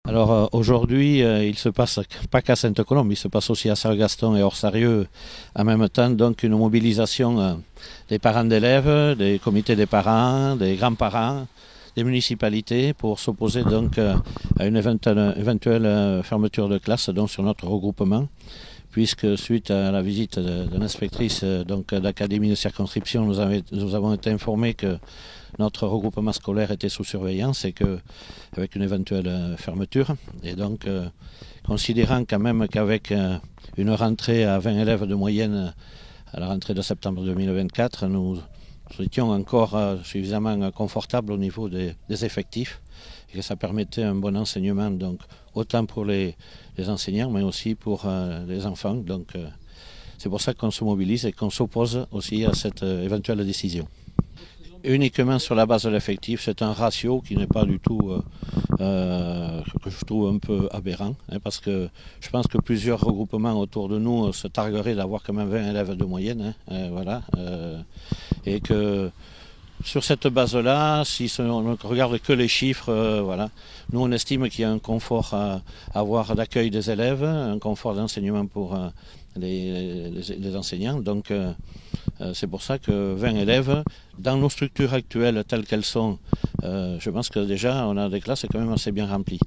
Alors aujourd'hui, il se passe pas qu'à Sainte-Colombe, il se passe aussi à Sargaston et Orsarieux en même temps, donc une mobilisation des parents d'élèves, des comités des parents, des grands-parents, des municipalités pour s'opposer donc à une éventuelle fermeture de classe donc sur notre regroupement, puisque suite à la visite de l'inspectrice donc d'académie de circonscription, nous avons été informés que notre regroupement scolaire était sous surveillance et que avec une éventuelle fermeture. Et donc, considérant quand même qu'avec une rentrée à 20 élèves de moyenne à la rentrée de septembre 2024, nous étions encore suffisamment confortables au niveau des effectifs et que ça permettait un bon enseignement, donc autant pour les enseignants mais aussi pour les enfants. Donc, c'est pour ça qu'on se mobilise et qu'on s'oppose aussi à cette éventuelle décision. Uniquement sur la base de l'effectif, c'est un ratio qui n'est pas du tout, que je trouve un peu aberrant, parce que je pense que plusieurs regroupements autour de nous se targueraient d'avoir quand même 20 élèves de moyenne, voilà, et que sur cette base-là, si on ne regarde que les chiffres, voilà, nous on estime qu'il y a un confort à avoir d'accueil des élèves, un confort d'enseignement pour les enseignants, donc c'est pour ça que 20 élèves, dans nos structures actuelles telles qu'elles sont, je pense que déjà on a des classes quand même assez bien remplies.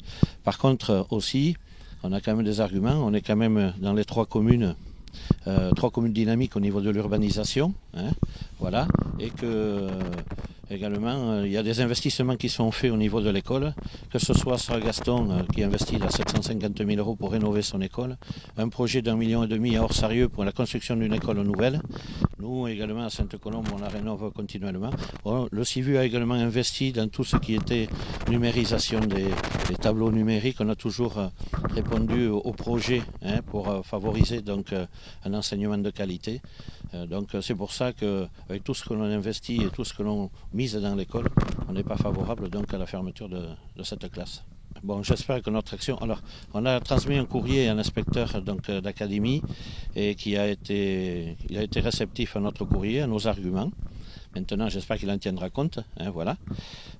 Par contre aussi, on a quand même des arguments, on est quand même dans les trois communes dynamiques au niveau de l'urbanisation, voilà, et que également il y a des investissements qui sont faits au niveau de l'école, que ce soit Sargaston qui investit 750 000 € pour rénover son école, un projet d'1,5 million à Orsarieux pour la construction d'une école nouvelle. Nous également à Sainte-Colombe on la rénove continuellement. Le CIVU a également investi dans tout ce qui était numérisation des tableaux numériques. On a toujours répondu au projet pour favoriser donc un enseignement de qualité. Donc c'est pour ça qu'avec tout ce que l'on investit et tout ce que l'on mise dans l'école, on n'est pas favorable donc à la fermeture de cette classe. Bon, j'espère que notre action... Alors, on a transmis un courrier à l'inspecteur d'académie et il a été réceptif à notre courrier, à nos arguments. Maintenant, j'espère qu'il en tiendra compte. Voilà.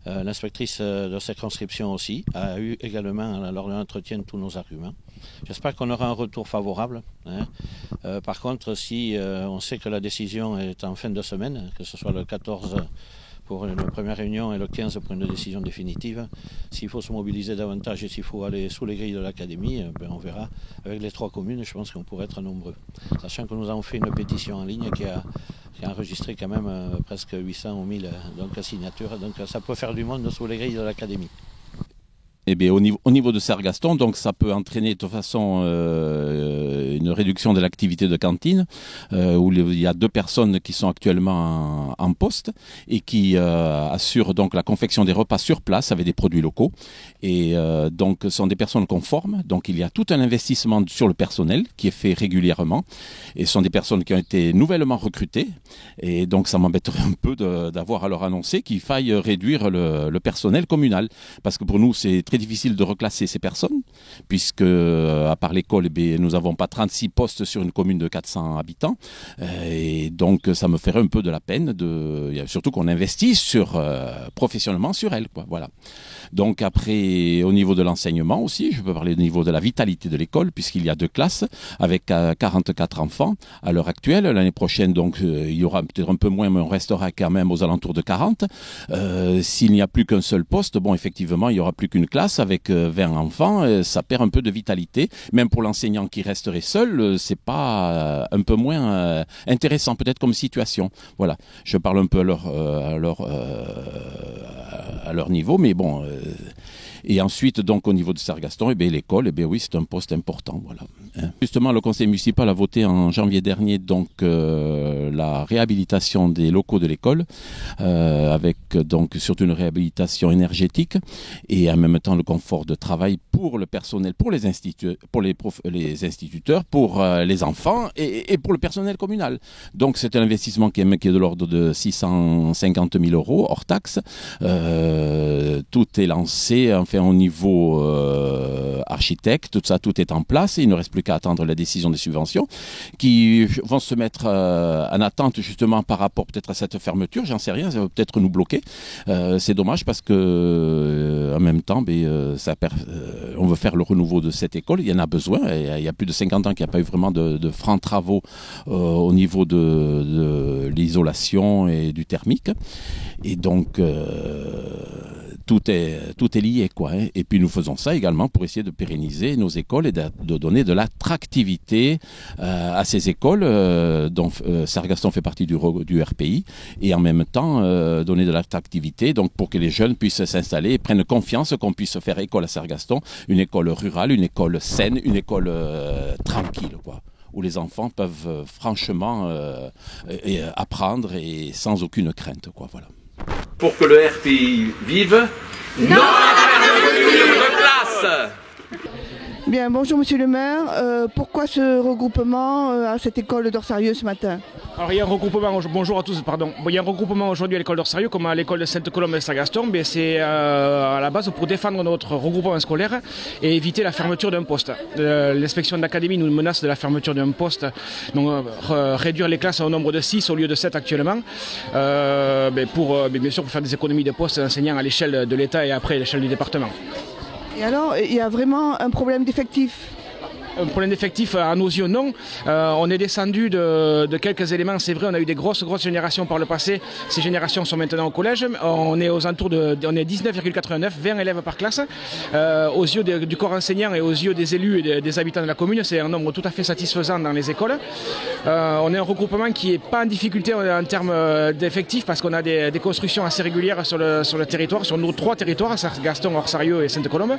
L'inspectrice de circonscription aussi a eu également, lors de l'entretien, tous nos arguments. J'espère qu'on aura un retour favorable. Par contre, si on sait que la décision est en fin de semaine, que ce soit le 14 pour une première réunion et le 15 pour une décision définitive, s'il faut se mobiliser davantage et s'il faut aller sous les grilles de l'académie, on verra. Avec les trois communes, je pense qu'on pourrait être nombreux. Sachant que nous avons fait une pétition en ligne qui a enregistré quand même presque 800 ou 1000 signatures. Donc ça peut faire du monde sous les grilles de l'académie. Eh bien, au niveau de Sargaston, donc ça peut entraîner de toute façon une réduction de l'activité de cantine, où il y a 2 personnes qui sont actuellement en poste et qui assurent donc la confection des repas sur place avec des produits locaux. Et donc, ce sont des personnes qu'on forme. Donc, il y a tout un investissement sur le personnel qui est fait régulièrement. Et ce sont des personnes qui ont été nouvellement recrutées. Et donc, ça m'embêterait un peu d'avoir à leur annoncer qu'il faille réduire le personnel communal. Parce que pour nous, c'est très difficile de reclasser ces personnes, puisque à part l'école, nous n'avons pas 36 postes sur une commune de 400 habitants, et donc ça me ferait un peu de la peine, surtout qu'on investit professionnellement sur elle, quoi. Voilà. Donc après, au niveau de l'enseignement aussi, je peux parler au niveau de la vitalité de l'école, puisqu'il y a 2 classes avec 44 enfants à l'heure actuelle. L'année prochaine, donc, il y aura peut-être un peu moins, mais on restera quand même aux alentours de 40. S'il n'y a plus qu'un seul poste, bon, effectivement, il n'y aura plus qu'une classe avec 20 enfants, ça perd un peu de vitalité. Même pour l'enseignant qui resterait seul, c'est pas un peu moins intéressant peut-être comme situation. Voilà, je parle un peu à leur niveau, mais bon. Et ensuite, donc, au niveau de Sargaston, l'école, oui, c'est un poste important, voilà. Justement, le conseil municipal a voté en janvier dernier, donc, la réhabilitation des locaux de l'école, avec, donc, surtout une réhabilitation énergétique et en même temps le confort de travail pour le personnel, pour les instituteurs, pour les enfants et pour le personnel communal. Donc, c'est un investissement qui est de l'ordre de 650 000 € hors taxe. Tout est lancé, enfin, au niveau architecte, tout est en place. Il ne reste plus qu'à attendre la décision des subventions qui vont se mettre en attente justement par rapport peut-être à cette fermeture. J'en sais rien, ça va peut-être nous bloquer. C'est dommage parce que en même temps, on veut faire le renouveau de cette école. Il y en a besoin. Il y a plus de 50 ans qu'il n'y a pas eu vraiment de francs travaux au niveau de l'isolation et du thermique. Et donc, tout est lié, quoi. Hein. Et puis, nous faisons ça également pour essayer de pérenniser nos écoles et de donner de l'attractivité à ces écoles dont Sargaston fait partie du RPI et en même temps donner de l'attractivité donc pour que les jeunes puissent s'installer et prennent confiance qu'on puisse faire école à Sargaston, une école rurale, une école saine, une école tranquille, quoi, où les enfants peuvent franchement apprendre et sans aucune crainte, quoi, voilà. Pour que le RPI vive, non à la fermeture de classe. Bien, bonjour Monsieur le maire. Pourquoi ce regroupement à cette école d'Orsarieux ce matin? Alors il y a un regroupement, bonjour à tous, pardon. Il y a un regroupement aujourd'hui à l'école d'Orsarieux comme à l'école de Sainte-Colombe et Sargaston. C'est à la base pour défendre notre regroupement scolaire et éviter la fermeture d'un poste. L'inspection d'académie nous menace de la fermeture d'un poste, donc réduire les classes au nombre de 6 au lieu de 7 actuellement, pour bien sûr pour faire des économies de postes d'enseignants à l'échelle de l'État et après à l'échelle du département. Et alors, il y a vraiment un problème d'effectifs? Un problème d'effectif à nos yeux, non. On est descendu de quelques éléments. C'est vrai, on a eu des grosses générations par le passé. Ces générations sont maintenant au collège. On est aux alentours on est 19,89, 20 élèves par classe. Aux yeux du corps enseignant et aux yeux des élus et des habitants de la commune, c'est un nombre tout à fait satisfaisant dans les écoles. On est un regroupement qui n'est pas en difficulté en termes d'effectifs parce qu'on a des constructions assez régulières sur le territoire, sur nos 3 territoires, Sargaston, Orsarieux et Sainte-Colombe.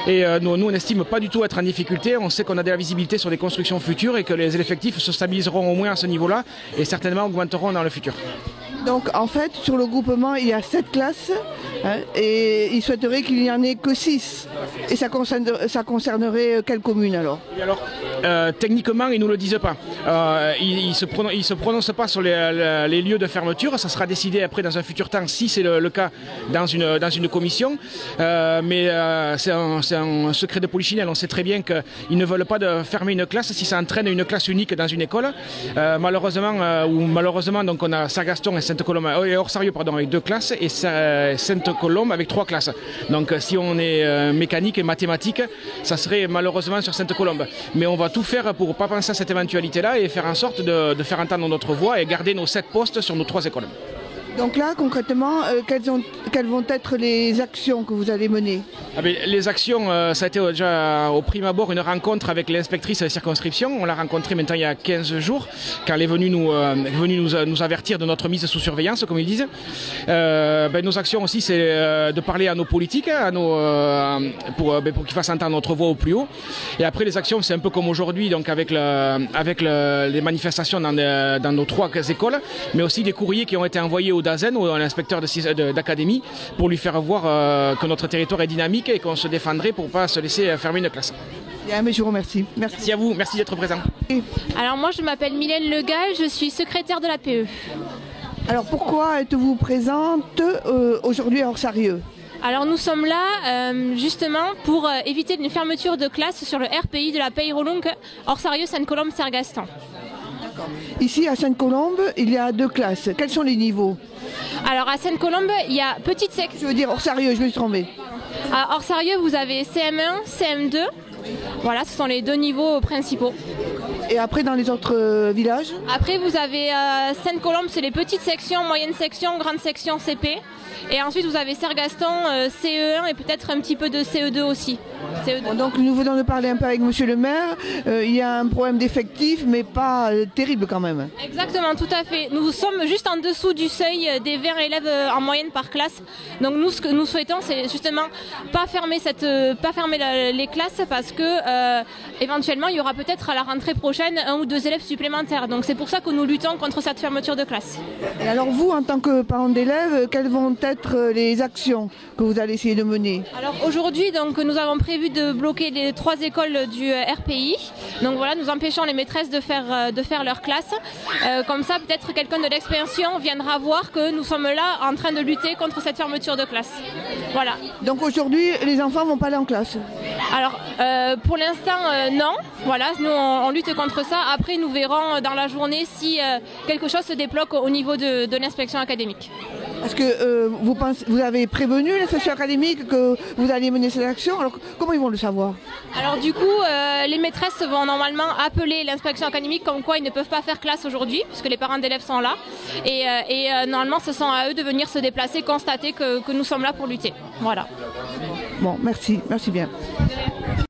Et nous, on n'estime pas du tout être en difficulté. On sait qu'on a de la visibilité sur des constructions futures et que les effectifs se stabiliseront au moins à ce niveau-là et certainement augmenteront dans le futur. Donc en fait, sur le groupement, il y a 7 classes et ils souhaiteraient qu'il n'y en ait que 6. Et ça concernerait quelle commune alors? Et alors, techniquement, ils ne nous le disent pas. Ils se prononcent pas sur les lieux de fermeture. Ça sera décidé après dans un futur temps, si c'est le cas, dans une commission. Mais c'est un secret de polichinelle. On sait très bien qu'ils ne veulent pas de fermer une classe si ça entraîne une classe unique dans une école. Malheureusement, donc on a Sargaston et Sainte-Colombe, et Orsarieux avec 2 classes et Sainte-Colombe avec 3 classes. Donc si on est mécanique et mathématique, ça serait malheureusement sur Sainte-Colombe. Mais on va tout faire pour ne pas penser à cette éventualité-là et faire en sorte de faire entendre notre voix et garder nos 7 postes sur nos 3 écoles. Donc là, concrètement, quelles vont être les actions que vous allez mener? Les actions, ça a été déjà au prime abord une rencontre avec l'inspectrice de circonscription. On l'a rencontrée maintenant il y a 15 jours, quand elle est venue nous avertir de notre mise sous surveillance, comme ils disent. Nos actions aussi, c'est de parler à nos politiques, pour qu'ils fassent entendre notre voix au plus haut. Et après, les actions, c'est un peu comme aujourd'hui, donc avec les manifestations dans nos 3 écoles, mais aussi des courriers qui ont été envoyés au DAZEN ou à l'inspecteur d'académie pour lui faire voir que notre territoire est dynamique et qu'on se défendrait pour ne pas se laisser fermer une classe. Bien, mais je vous remercie. Merci à vous, merci d'être présent. Alors moi je m'appelle Mylène Legall, je suis secrétaire de l'APE. Alors pourquoi êtes-vous présente aujourd'hui à Orsarieux? Alors nous sommes là justement pour éviter une fermeture de classe sur le RPI de la Peyrolong Orsarieux, Sainte-Colombe, Sargaston. Ici à Sainte-Colombe, il y a 2 classes. Quels sont les niveaux? Alors à Sainte-Colombe, il y a petite section. Je veux dire Orsarieux, je me suis trompée. À Orsarieux, vous avez CM1, CM2. Voilà, ce sont les 2 niveaux principaux. Et après, dans les autres villages? Après, vous avez Sainte-Colombe, c'est les petites sections, moyenne section, grande section CP. Et ensuite, vous avez Sargaston, CE1 et peut-être un petit peu de CE2 aussi. Bon, donc, nous venons de parler un peu avec monsieur le maire. Il y a un problème d'effectifs, mais pas terrible quand même. Exactement, tout à fait. Nous sommes juste en dessous du seuil des 20 élèves en moyenne par classe. Donc nous, ce que nous souhaitons, c'est justement pas fermer les classes parce que éventuellement, il y aura peut-être à la rentrée prochaine prochaine 1 ou 2 élèves supplémentaires. Donc c'est pour ça que nous luttons contre cette fermeture de classe. Et alors vous, en tant que parent d'élèves, quelles vont être les actions que vous allez essayer de mener? Alors aujourd'hui, donc, nous avons prévu de bloquer les 3 écoles du RPI. Donc voilà, nous empêchons les maîtresses de faire leur classe. Comme ça, peut-être quelqu'un de l'expérience viendra voir que nous sommes là en train de lutter contre cette fermeture de classe. Voilà. Donc aujourd'hui, les enfants vont pas aller en classe? Alors, pour l'instant, non. Voilà, nous, on lutte contre ça. Après, nous verrons dans la journée si quelque chose se débloque au niveau de l'inspection académique. Est-ce que vous avez prévenu l'inspection académique que vous allez mener cette action? Alors comment ils vont le savoir? Alors du coup, les maîtresses vont normalement appeler l'inspection académique comme quoi ils ne peuvent pas faire classe aujourd'hui, puisque les parents d'élèves sont là. Et normalement, ce sont à eux de venir se déplacer, constater que nous sommes là pour lutter. Voilà. Bon, merci bien.